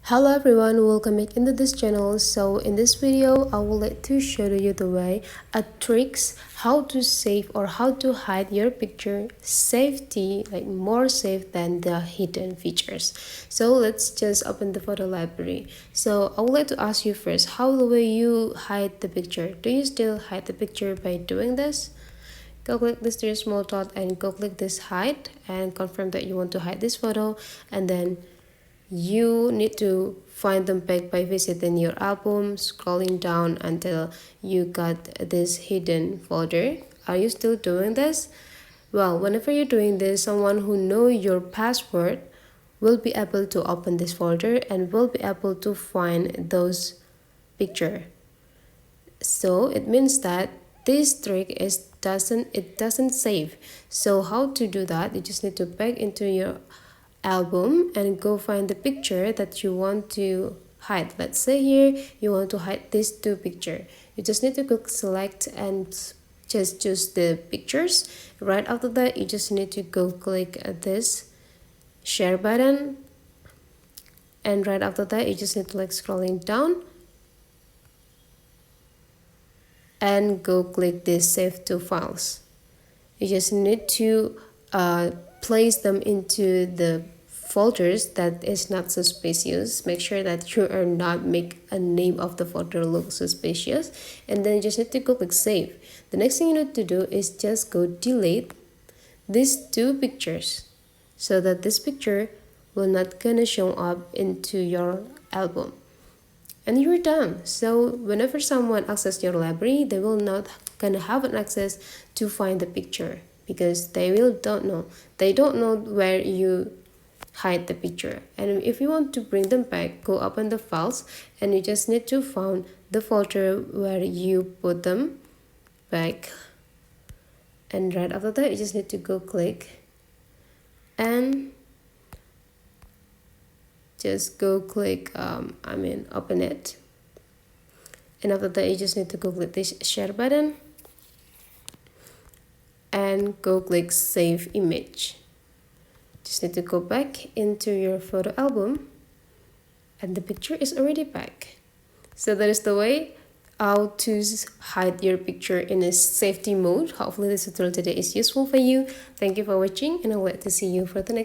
Hello everyone, welcome back into this channel. So in this video I would like to show you the way tricks how to save or how to hide your picture safety, like more safe than the hidden features. So let's just open the photo library. So I would like to ask you first, how the way you hide the picture? Do you still hide the picture by doing this? Go click this three small dot and go click this hide and confirm that you want to hide this photo, and then you need to find them back by visiting your album, scrolling down until you got this hidden folder. Are you still doing this? Well, whenever you're doing this, someone who knows your password will be able to open this folder and will be able to find those picture. So it means that this trick doesn't save. So how to do that? You just need to back into your album and go find the picture that you want to hide. Let's say here you want to hide these two pictures. You just need to click select and just choose the pictures. Right after that, you just need to go click this share button, and right after that you just need to scrolling down and go click this save to files. You just need to place them into the folders that is not suspicious. Make sure that you are not make a name of the folder look suspicious, and then you just need to go click save. The next thing you need to do is just go delete these two pictures so that this picture will not gonna show up into your album, and you're done. So whenever someone access your library, they will not gonna have an access to find the picture because they don't know where you hide the picture. And if you want to bring them back, go open the files and you just need to find the folder where you put them back, and right after that you just need to go click and just go click open it, and after that you just need to go click this share button and go click save image. Just need to go back into your photo album and the picture is already back. So that is the way how to hide your picture in a safety mode. Hopefully this tutorial today is useful for you. Thank you for watching, and I'll wait to see you for the next